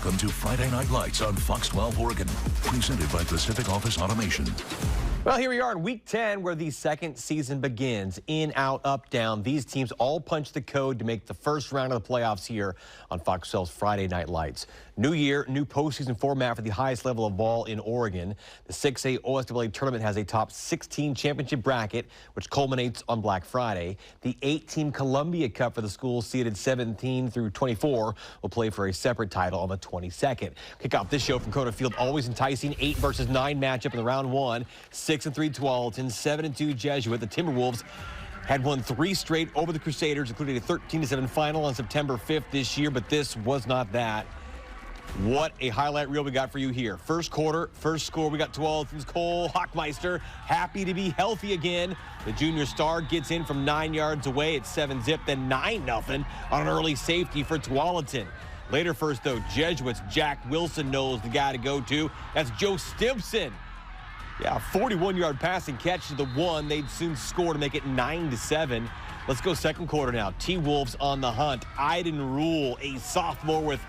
Welcome to Friday Night Lights on Fox 12 Oregon, presented by Pacific Office Automation. Well, here we are in Week 10, where the second season begins. In, out, up, down. These teams all punch the code to make the first round of the playoffs here on Fox 12's Friday Night Lights. New year, new postseason format for the highest level of ball in Oregon. The 6A OSWA tournament has a top 16 championship bracket, which culminates on Black Friday. The 8-team Columbia Cup for the schools seeded 17 through 24 will play for a separate title on the 22nd. Kick off this show from Coda Field, always enticing 8 versus 9 matchup in the round 1. 6-3 Tualatin, 7-2 Jesuit. The Timberwolves had won 3 straight over the Crusaders, including a 13-7 final on September 5th this year, but this was not that. What a highlight reel we got for you here. First quarter, first score, we got Tualatin's Cole Hockmeister, happy to be healthy again. The junior star gets in from 9 yards away at 7-zip, then 9-0 on an early safety for Tualatin. Later first, though, Jesuits' Jack Wilson knows the guy to go to. That's Joe Stimpson. Yeah, 41-yard passing catch to the 1. They'd soon score to make it 9-7. Let's go second quarter now. T-Wolves on the hunt. Aiden Rule, a sophomore with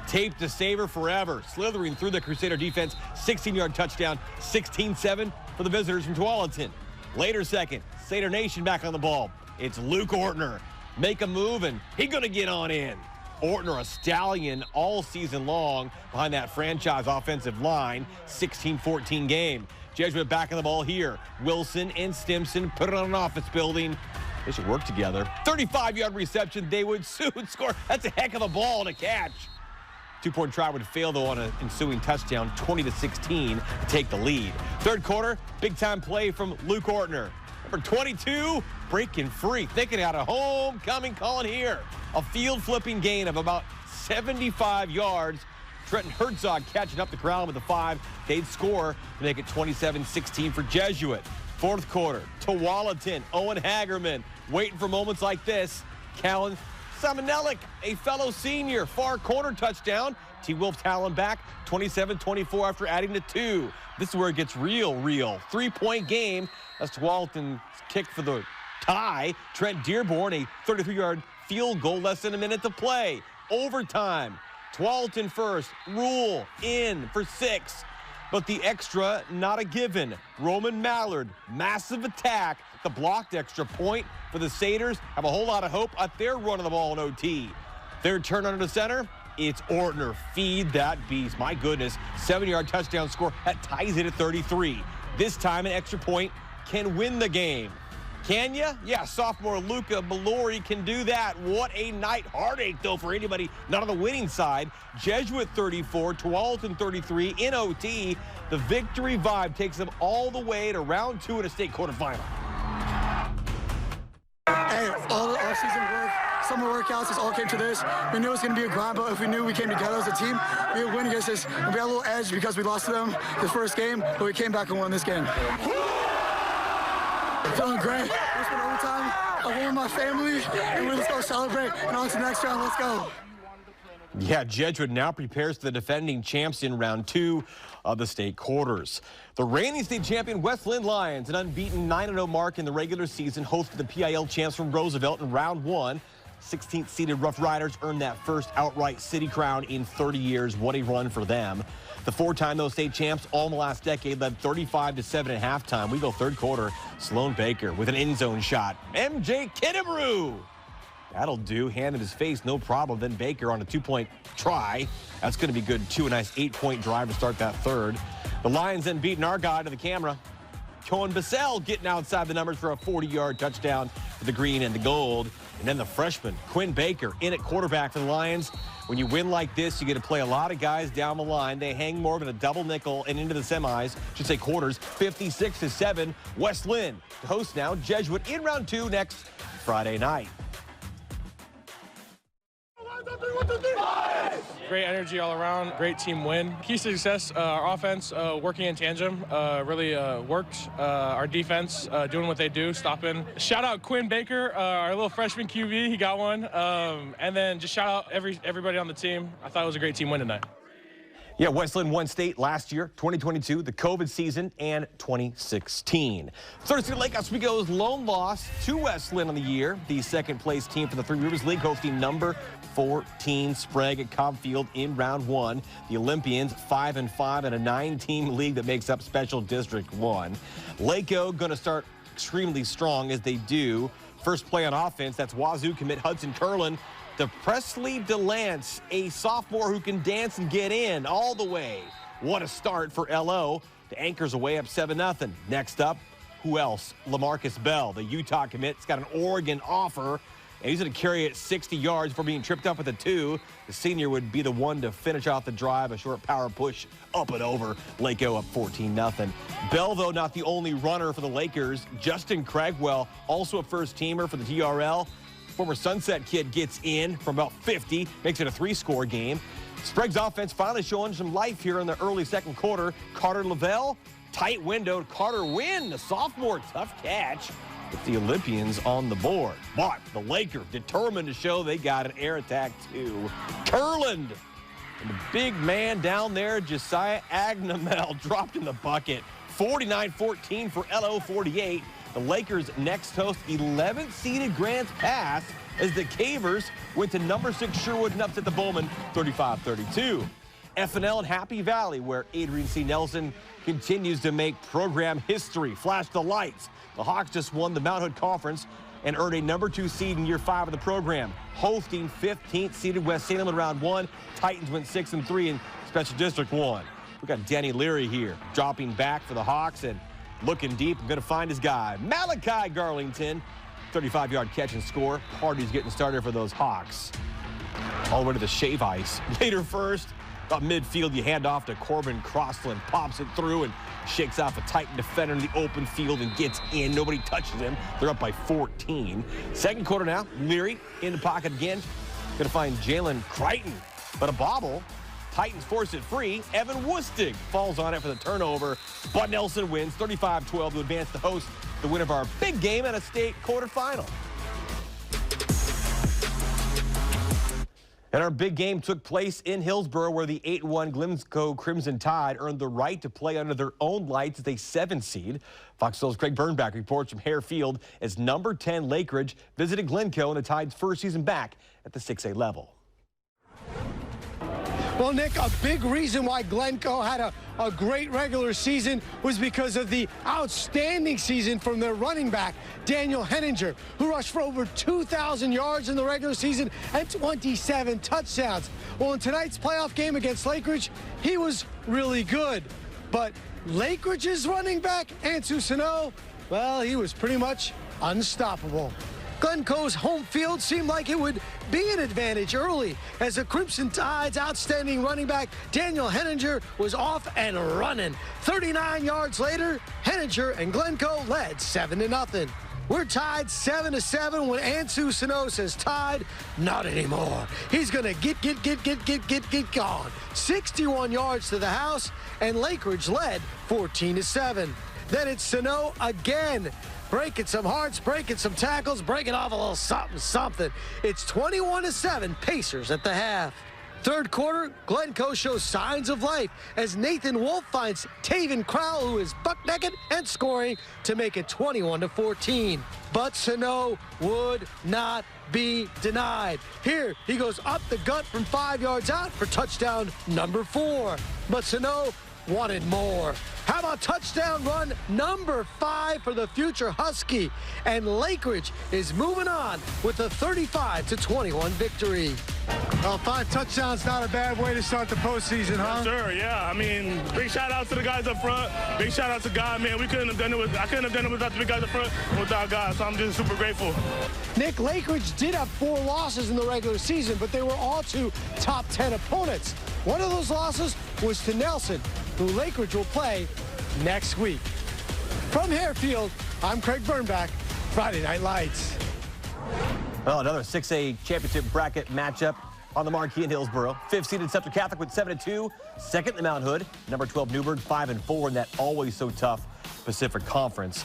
tape to save her forever, slithering through the Crusader defense. 16-yard touchdown, 16-7 for the visitors from Tualatin. Later second, Seder Nation back on the ball. It's Luke Ortner. Make a move, and he's going to get on in. Ortner, a stallion all season long behind that franchise offensive line. 16-14 game. Jesuit back on the ball here. Wilson and Stimson put it on an office building. They should work together. 35-yard reception. They would soon score. That's a heck of a ball to catch. 2-point try would fail, though, on an ensuing touchdown, 20-16 to take the lead. Third quarter, big-time play from Luke Ortner. Number 22, breaking free, thinking out a homecoming calling here. A field-flipping gain of about 75 yards. Trenton Herzog catching up the ground with the 5. They'd score to make it 27-16 for Jesuit. Fourth quarter, Tualatin, Owen Hagerman, waiting for moments like this. Callan Samanelik, a fellow senior, far corner touchdown. T-Wolf Talon back, 27-24 after adding to 2. This is where it gets real. 3-point game. That's Tualatin's kick for the tie. Trent Dearborn, a 33-yard field goal, less than a minute to play. Overtime. Tualatin first, Rule in for 6. But the extra, not a given. Roman Mallard, massive attack. The blocked extra point for the Satyrs have a whole lot of hope at their run of the ball in OT. Third turn under the center, it's Ortner. Feed that beast. My goodness, 7-yard touchdown score. That ties it at 33. This time an extra point can win the game. Can ya? Yeah, sophomore Luca Mallory can do that. What a night. Heartache, though, for anybody not on the winning side. Jesuit 34, Tualatin 33 in OT. The victory vibe takes them all the way to round 2 in a state quarterfinal. Hey, all the offseason work, summer workouts, it all came to this. We knew it was going to be a grind, but if we knew we came together as a team, we would win against this. And we had a little edge because we lost to them the first game, but we came back and won this game. Feeling great. We spent overtime. I won with my family, and we're just going to celebrate. And on to the next round. Let's go. Yeah, Jesuit now prepares for the defending champs in round 2 of the state quarters. The reigning state champion West Linn Lions, an unbeaten 9-0 mark in the regular season, hosted the PIL champs from Roosevelt in round 1. 16th seeded Rough Riders earned that first outright city crown in 30 years. What a run for them. The 4-time those state champs all in the last decade led 35-7 at halftime. We go third quarter. Sloan Baker with an end zone shot. MJ Kidabrew. That'll do. Hand in his face, no problem. Then Baker on a 2-point try. That's going to be good, too. A nice 8-point drive to start that third. The Lions then beating our guy to the camera. Cohen Bissell getting outside the numbers for a 40-yard touchdown for the green and the gold. And then the freshman, Quinn Baker, in at quarterback for the Lions. When you win like this, you get to play a lot of guys down the line. They hang more of a double nickel and into the semis, should say quarters, 56-7. West Linn to host now Jesuit in round 2 next Friday night. Great energy all around, great team win. Key to success, our offense working in tandem really worked. Our defense doing what they do, stopping. Shout out Quinn Baker, our little freshman QB, he got one. And then just shout out everybody on the team. I thought it was a great team win tonight. Yeah, West Linn won state last year, 2022, the COVID season, and 2016. Thursday Lake Oswego's lone loss to West Linn on the year. The second-place team for the Three Rivers League hosting number 14 Sprague at Cobb Field in round one. The Olympians 5-5 in a 9-team league that makes up Special District 1. Lakeo going to start extremely strong as they do. First play on offense, that's Wazoo commit Hudson Curlin. The Presley DeLance, a sophomore who can dance and get in all the way. What a start for LO. The Anchors away up 7-0. Next up, who else? LaMarcus Bell, the Utah commit. He's got an Oregon offer, and he's going to carry it 60 yards for being tripped up at the 2. The senior would be the one to finish off the drive, a short power push up and over. Lakeo up 14-0. Bell, though, not the only runner for the Lakers. Justin Cragwell, also a first-teamer for the TRL. Former Sunset kid gets in from about 50, makes it a 3-score game. Sprague's offense finally showing some life here in the early second quarter. Carter Lavelle, tight window. Carter Wynn, the sophomore, tough catch with the Olympians on the board. But the Lakers determined to show they got an air attack too. Curland, and the big man down there, Josiah Agnamel, dropped in the bucket. 49-14 for LO 48. The Lakers next host 11th-seeded Grants Pass as the Cavers went to number 6 Sherwood and upset the Bowman 35-32. FNL and Happy Valley, where Adrian C. Nelson continues to make program history. Flash the lights. The Hawks just won the Mount Hood Conference and earned a number 2 seed in year 5 of the program. Hosting 15th-seeded West Salem in round 1. Titans went 6-3 in Special District 1. We got Danny Leary here, dropping back for the Hawks and looking deep, going to find his guy. Malachi Garlington, 35-yard catch and score. Party's getting started for those Hawks. All the way to the shave ice. Later first, about midfield, you hand off to Corbin Crossland. Pops it through and shakes off a Titan defender in the open field and gets in. Nobody touches him. They're up by 14. Second quarter now, Leary in the pocket again. Going to find Jalen Crichton, but a bobble. Titans force it free. Evan Wustig falls on it for the turnover. Bud Nelson wins 35-12 to advance to host the win of our big game at a state quarterfinal. And our big game took place in Hillsboro, where the 8-1 Glencoe Crimson Tide earned the right to play under their own lights as a 7 seed. Fox 12's Craig Bernbach reports from Hare Field as number 10 Lakeridge visited Glencoe in the Tide's first season back at the 6A level. Well, Nick, a big reason why Glencoe had a great regular season was because of the outstanding season from their running back, Daniel Henninger, who rushed for over 2,000 yards in the regular season and 27 touchdowns. Well, in tonight's playoff game against Lakeridge, he was really good. But Lakeridge's running back, Ansu Sano, well, he was pretty much unstoppable. Glencoe's home field seemed like it would be an advantage early as the Crimson Tide's outstanding running back, Daniel Henninger, was off and running. 39 yards later, Henninger and Glencoe led 7-0. We're tied 7-7 when Ansu Sano says Tide, not anymore. He's gonna get gone. 61 yards to the house, and Lakeridge led 14-7. Then it's Sano again. Breaking some hearts, breaking some tackles, breaking off a little something. It's 21-7, Pacers at the half. Third quarter, Glencoe shows signs of life as Nathan Wolf finds Taven Crowell, who is buck-naked and scoring, to make it 21-14. But Sano would not be denied. Here, he goes up the gut from 5 yards out for touchdown number 4. But Sano wanted more. How about touchdown run number 5 for the future Husky? And Lakeridge is moving on with a 35-21 victory. Well, 5 touchdowns, not a bad way to start the postseason, huh? Sure, yeah. I mean, big shout out to the guys up front. Big shout out to God, man. I couldn't have done it without the big guys up front and without God, so I'm just super grateful. Nick, Lakeridge did have 4 losses in the regular season, but they were all to top 10 opponents. One of those losses was to Nelson, who Lakeridge will play next week. From Hare Field, I'm Craig Bernbach, Friday Night Lights. Well, another 6A championship bracket matchup on the marquee in Hillsboro. 5th-seeded Scepter Catholic with 7-2. Second in Mount Hood. Number 12 Newberg 5-4 in that always so tough Pacific Conference.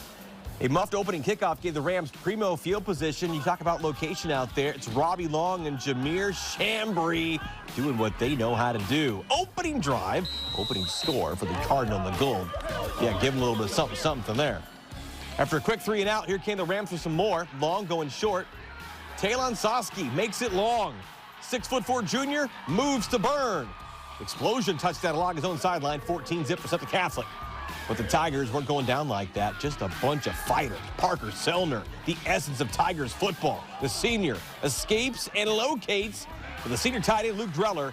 A muffed opening kickoff gave the Rams primo field position. You talk about location out there. It's Robbie Long and Jameer Chambry doing what they know how to do. Opening drive, opening score for the Cardinal and the Gold. Yeah, give them a little bit of something there. After a quick 3 and out, here came the Rams for some more. Long going short. Talon Soski makes it long. 6'4" junior moves to burn. Explosion touchdown along his own sideline, 14-zip for the Catholic. But the Tigers weren't going down like that. Just a bunch of fighters. Parker Selner, the essence of Tigers football. The senior escapes and locates. But the senior tight end, Luke Dreller,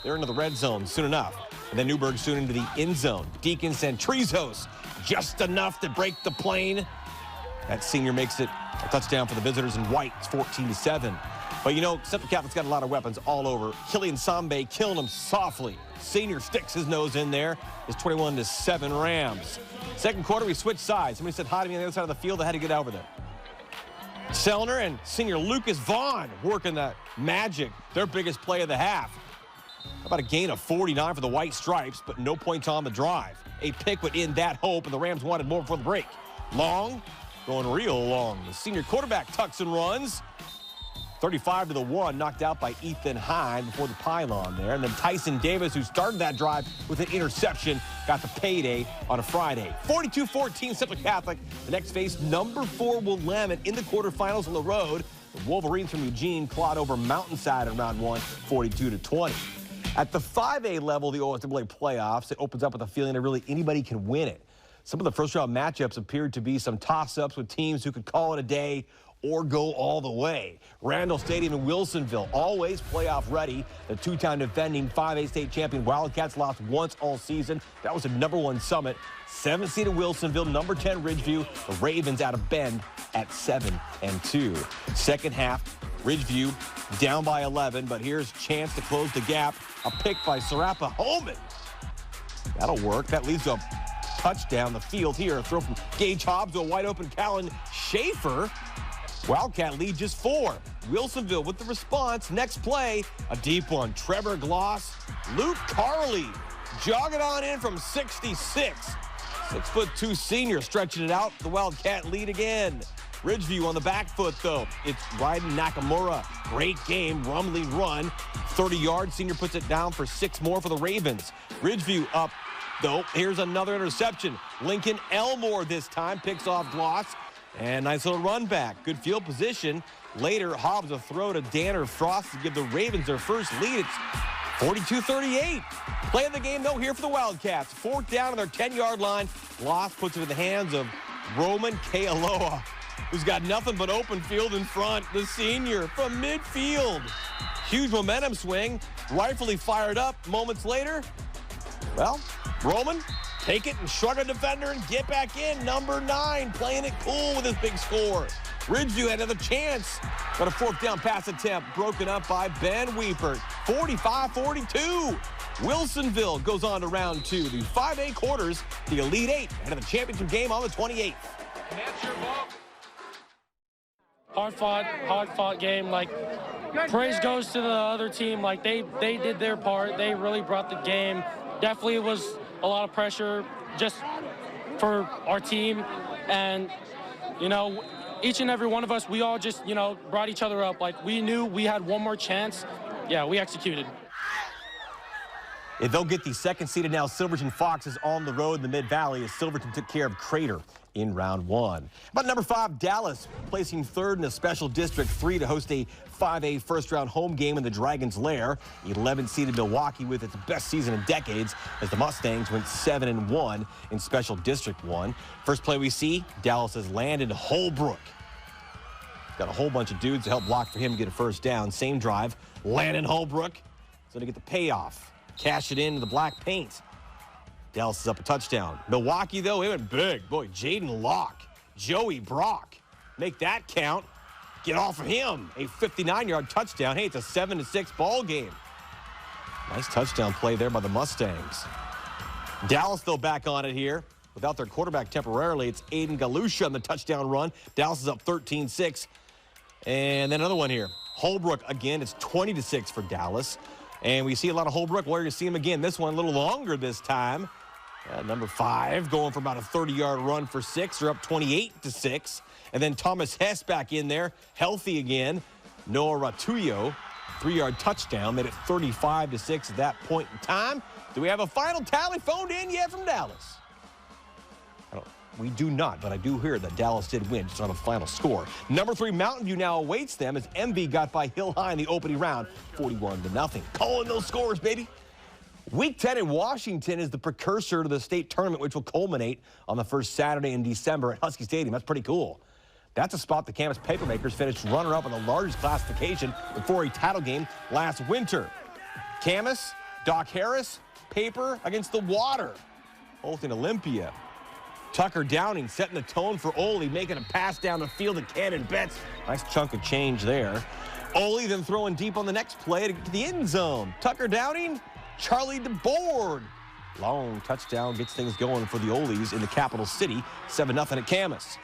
they're into the red zone soon enough. And then Newberg soon into the end zone. Deacon Santrizos, just enough to break the plane. That senior makes it a touchdown for the visitors in white. It's 14-7. But you know, Central Catholic's got a lot of weapons all over. Killian Sambe killing him softly. Senior sticks his nose in there. It's 21-7 Rams. Second quarter, we switched sides. Somebody said hi to me on the other side of the field. I had to get over there. Selner and senior Lucas Vaughn working that magic. Their biggest play of the half. How about a gain of 49 for the White Stripes, but no points on the drive. A pick would end that hope, and the Rams wanted more before the break. Long, going real long. The senior quarterback tucks and runs. 35-1, knocked out by Ethan Hyde before the pylon there. And then Tyson Davis, who started that drive with an interception, got the payday on a Friday. 42-14 Central Catholic. The next face, number 4 Willamette in the quarterfinals on the road. The Wolverines from Eugene clawed over Mountainside in round 1, 42-20. At the 5A level, the OSAA playoffs, it opens up with a feeling that really anybody can win it. Some of the first-round matchups appeared to be some toss-ups with teams who could call it a day or go all the way. Randall Stadium in Wilsonville, always playoff ready. The 2-time defending 5A state champion Wildcats lost once all season. That was the #1 Summit. 7th seed in Wilsonville, number 10 Ridgeview. The Ravens out of Bend at 7-2. Second half, Ridgeview down by 11, but here's a chance to close the gap. A pick by Sarapa Holman. That'll work. That leads to a touchdown the field here. A throw from Gage Hobbs to a wide open Callan Schaefer. Wildcat lead just 4. Wilsonville with the response. Next play, a deep one. Trevor Gloss, Luke Carley jogging on in from 66. 6'2" senior stretching it out. The Wildcat lead again. Ridgeview on the back foot, though. It's Ryden Nakamura. Great game, rumbling run. 30 yards. Senior puts it down for 6 more for the Ravens. Ridgeview up, though. Here's another interception. Lincoln Elmore this time picks off Gloss. And nice little run back. Good field position. Later, Hobbs a throw to Danner Frost to give the Ravens their first lead. It's 42-38. Play of the game, though, here for the Wildcats. 4th down on their 10-yard line. Gloss puts it in the hands of Roman Kealoha, who's got nothing but open field in front. The senior from midfield. Huge momentum swing. Rightfully fired up. Moments later, well, Roman, take it and shrug a defender and get back in. Number 9, playing it cool with his big score. Ridgeview had another chance, but a 4th down pass attempt broken up by Ben Weepert. 45-42. Wilsonville goes on to round 2. The 5A quarters, the Elite 8, ahead of the championship game on the 28th. Hard fought game. Like, praise goes to the other team. Like, they did their part. They really brought the game. Definitely was a lot of pressure just for our team. And, you know, each and every one of us, we all just, you know, brought each other up. Like, we knew we had one more chance. Yeah, we executed. If they'll get the 2nd seeded now, Silverton Foxes on the road in the Mid-Valley as Silverton took care of Crater in round 1. About number 5, Dallas, placing 3rd in a special District 3 to host a 5A first-round home game in the Dragon's Lair. 11th seeded Milwaukie with its best season in decades as the Mustangs went 7-1 in special District 1. First play we see, Dallas has landed Holbrook. Got a whole bunch of dudes to help block for him to get a first down. Same drive, Landon Holbrook is going to get the payoff. Cash it into the black paint. Dallas is up a touchdown. Milwaukie, though, he went big. Boy, Jaden Locke, Joey Brock, make that count. Get off of him. A 59-yard touchdown. Hey, it's a 7-6 ball game. Nice touchdown play there by the Mustangs. Dallas, though, back on it here. Without their quarterback temporarily, it's Aiden Galusha on the touchdown run. Dallas is up 13-6. And then another one here. Holbrook, again, it's 20-6 for Dallas. And we see a lot of Holbrook. Where you see him again. This one a little longer this time. Number 5 going for about a 30-yard run for 6. They're up 28-6. And then Thomas Hess back in there, healthy again. Noah Ratuyo, 3-yard touchdown, made it 35-6 at that point in time. Do we have a final tally phoned in yet from Dallas? We do not, but I do hear that Dallas did win, just on a final score. Number 3, Mountain View now awaits them as MV got by Hill High in the opening round, 41-0. Calling those scores, baby. Week 10 in Washington is the precursor to the state tournament, which will culminate on the first Saturday in December at Husky Stadium. That's pretty cool. That's a spot the Camas Papermakers finished runner-up in the largest classification before a title game last winter. Camas, Doc Harris, Paper against the Water, both in Olympia. Tucker Downing setting the tone for Ole, making a pass down the field to Cannon Betts. Nice chunk of change there. Ole then throwing deep on the next play to get to the end zone. Tucker Downing, Charlie DeBoard. Long touchdown gets things going for the Ole's in the capital city. 7-0 at Camas.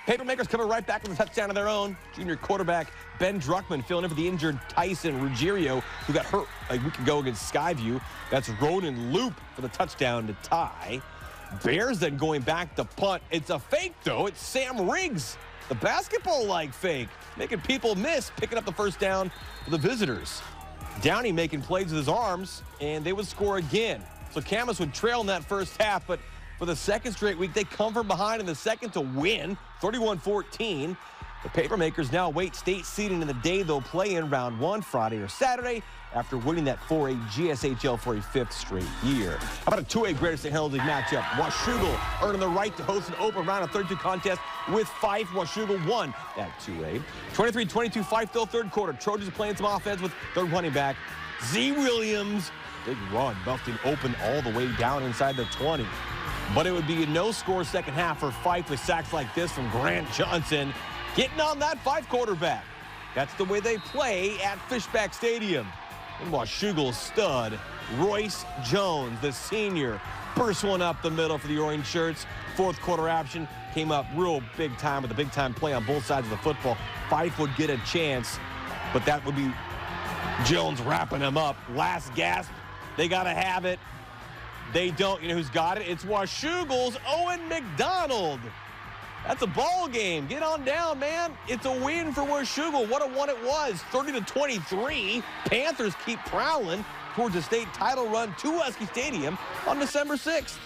Papermakers coming right back with a touchdown of their own. Junior quarterback Ben Druckman filling in for the injured Tyson Ruggiero, who got hurt a week ago against Skyview. That's Ronan Loop for the touchdown to tie. Bears then going back to punt. It's a fake, though. It's Sam Riggs, the basketball-like fake, making people miss, picking up the first down for the visitors. Downey making plays with his arms, and they would score again. So Camas would trail in that first half, but for the second straight week, they come from behind in the second to win, 31-14. The Papermakers now await state seeding in the day they'll play in round 1 Friday or Saturday after winning that 4A GSHL for a 5th straight year. How about a 2A Greater St. Helens League matchup? Washougal earning the right to host an open round of 32 contest with Fife. Washougal won that 2A. 23-22 Fifeville third quarter. Trojans playing some offense with their running back, Z. Williams. Big run, busting open all the way down inside the 20. But it would be a no-score second half for Fife with sacks like this from Grant Johnson. Getting on that Fife quarterback. That's the way they play at Fishback Stadium. And Washougal's stud, Royce Jones, the senior, burst one up the middle for the orange shirts. Fourth quarter action came up real big time with a big-time play on both sides of the football. Fife would get a chance, but that would be Jones wrapping him up. Last gasp, they got to have it. They don't. You know who's got it? It's Washougal's Owen McDonald. That's a ball game. Get on down, man. It's a win for Washougal. What a one it was. 30-23. Panthers keep prowling towards a state title run to Husky Stadium on December 6th.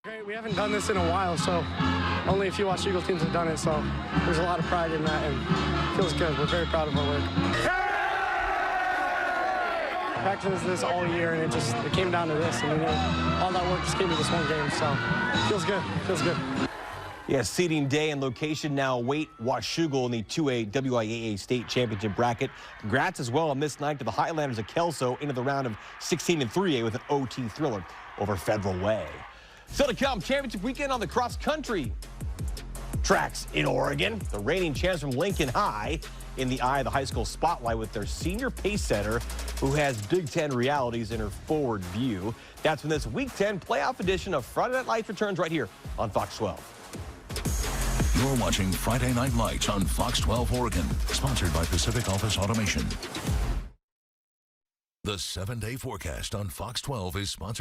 Great. We haven't done this in a while, so only a few Washougal teams have done it, so there's a lot of pride in that, and it feels good. We're very proud of our work. Practicing this all year, and it came down to this. I mean, all that work just came to this one game, so feels good. Feels good. Yeah, seeding day and location now await Washougal in the 2A WIAA state championship bracket. Congrats as well on this night to the Highlanders of Kelso into the round of 16 in 3A with an OT thriller over Federal Way. Still to come, championship weekend on the cross-country tracks in Oregon. The reigning champs from Lincoln High in the eye of the high school spotlight with their senior pace setter who has Big Ten realities in her forward view. That's when this Week 10 playoff edition of Friday Night Lights returns right here on Fox 12. You're watching Friday Night Lights on Fox 12 Oregon, sponsored by Pacific Office Automation. The 7-day forecast on Fox 12 is sponsored